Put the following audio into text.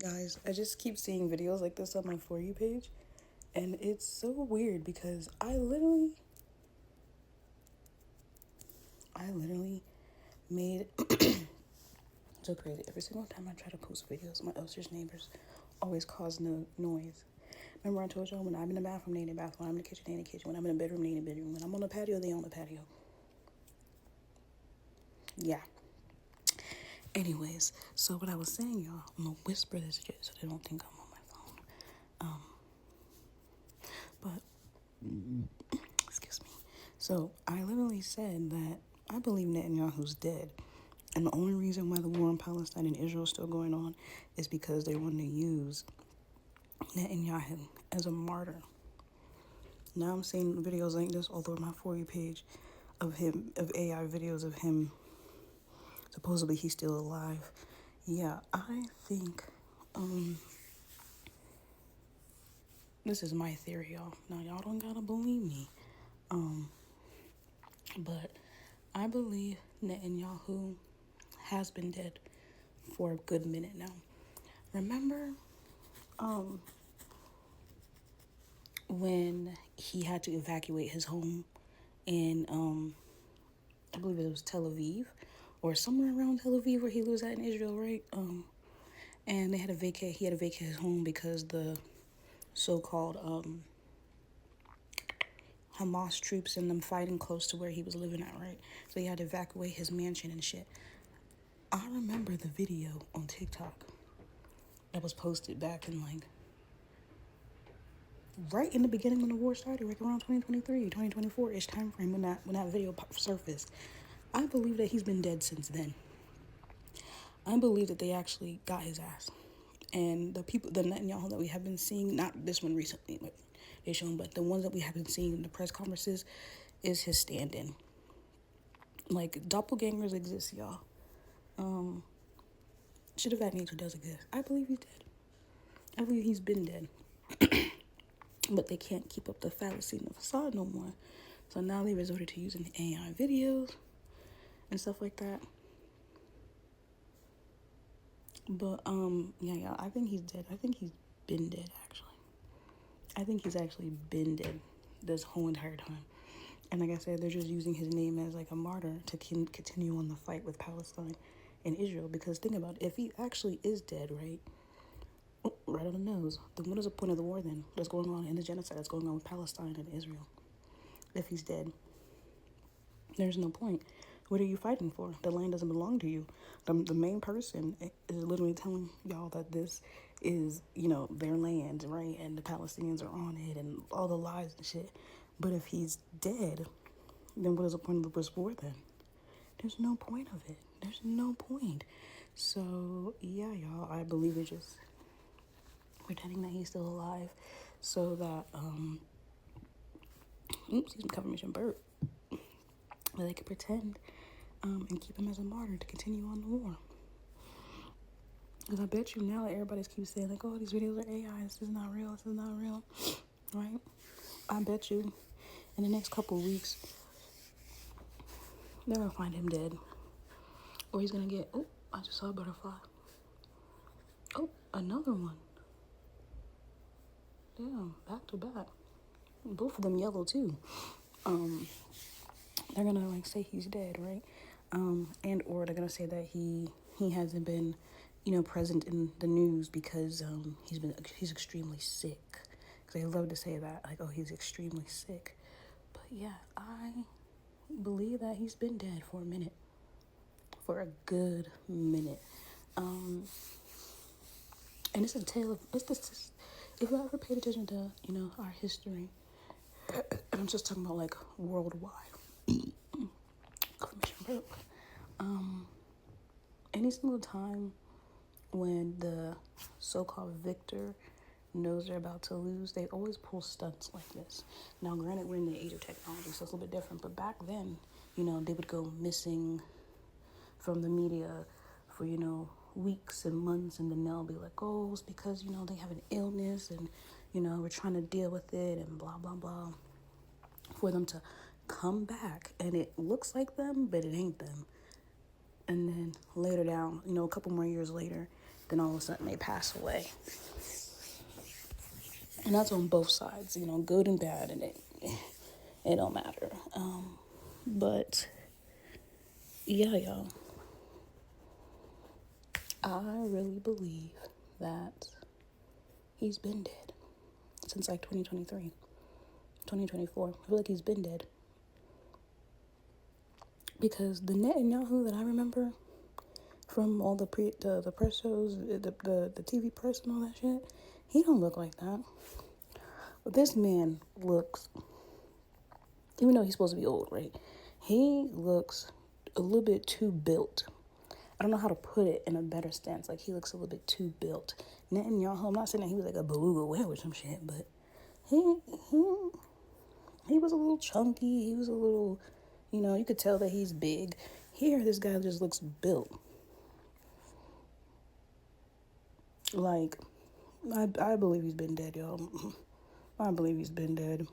Guys, I just keep seeing videos like this on my For You page, and it's so weird because I literally made so crazy. Every single time I try to post videos, my upstairs neighbors always cause no noise. Remember I told y'all when I'm in the bathroom, they in the bathroom, when I'm in the kitchen, they in the kitchen, when I'm in the bedroom, they in the bedroom, when I'm on the patio, they on the patio. Yeah. Anyways, so what I was saying, y'all, I'm gonna whisper this shit so they don't think I'm on my phone. But excuse me. So I literally said that I believe Netanyahu's dead. And the only reason why the war in Palestine and Israel is still going on is because they want to use Netanyahu as a martyr. Now I'm seeing videos like this all over my For You page of him, of AI videos of him. Supposedly he's still alive. Yeah, I think this is my theory, y'all. Now y'all don't gotta believe me. But I believe Netanyahu has been dead for a good minute now. Remember when he had to evacuate his home in I believe it was Tel Aviv or somewhere around Tel Aviv where he lives at in Israel, right? And they had to vacate. He had to vacate his home because the so-called Hamas troops and them fighting close to where he was living at, right? So he had to evacuate his mansion and shit. I remember the video on TikTok that was posted back in like right in the beginning when the war started, like around 2023, 2024-ish time frame when that video surfaced. I believe that he's been dead since then. I believe that they actually got his ass. And the people, the Netanyahu that we have been seeing, not this one recently, like they shown, but the ones that we have been seeing in the press conferences is his stand-in. Like doppelgangers exist, y'all. Shit of that nature does exist. I believe he's dead. I believe he's been dead. But they can't keep up the fallacy and the facade no more. So now they resorted to using AI videos and stuff like that. But yeah, I think he's dead. I think he's been dead actually. I think he's actually been dead this whole entire time. And like I said, they're just using his name as like a martyr to continue on the fight with Palestine and Israel. Because think about it, if he actually is dead, right? Oh, right on the nose. Then what is the point of the war then that's going on in the genocide that's going on with Palestine and Israel? If he's dead, there's no point. What are you fighting for? The land doesn't belong to you. The main person is literally telling y'all that this is, their land, right? And the Palestinians are on it and all the lies and shit. But if he's dead, then what is the point of this war then? There's no point of it. There's no point. So, yeah, y'all, I believe it's just pretending that he's still alive so that, oops, he's confirmation burp. But they could pretend and keep him as a martyr to continue on the war. Because I bet you now that everybody keeps saying, like, oh, these videos are AI, this is not real, this is not real, right? I bet you in the next couple of weeks, they're going to find him dead. Or he's going to get, oh, I just saw a butterfly. Oh, another one. Damn, back to back. Both of them yellow, too. They're going to, like, say he's dead, right? And or they're going to say that he hasn't been, present in the news because he's extremely sick. Because they love to say that, like, oh, he's extremely sick. But yeah, I believe that he's been dead for a minute, for a good minute. And it's a tale of it's this. If you ever paid attention to our history, and I'm just talking about like worldwide, confirmation broke. Any single time when the so-called victor knows they're about to lose, they always pull stunts like this. Now, granted, we're in the age of technology, so it's a little bit different. But back then, they would go missing from the media for, weeks and months, and then they'll be like, oh, it's because, they have an illness and, we're trying to deal with it and blah, blah, blah. For them to come back and it looks like them, but it ain't them. And then later down, a couple more years later, then all of a sudden they pass away. And that's on both sides, you know, good and bad, and it don't matter. But yeah, y'all, I really believe that he's been dead since like 2023, 2024. I feel like he's been dead. Because the Netanyahu that I remember from all the press shows, the TV press and all that shit, he don't look like that. But this man looks, even though he's supposed to be old, right? He looks a little bit too built. I don't know how to put it in a better stance. Like, he looks a little bit too built. Netanyahu, I'm not saying that he was like a beluga whale or some shit, but he was a little chunky. He was a little, you know, you could tell that he's big. Here, this guy just looks built. Like, I believe he's been dead, y'all. I believe he's been dead.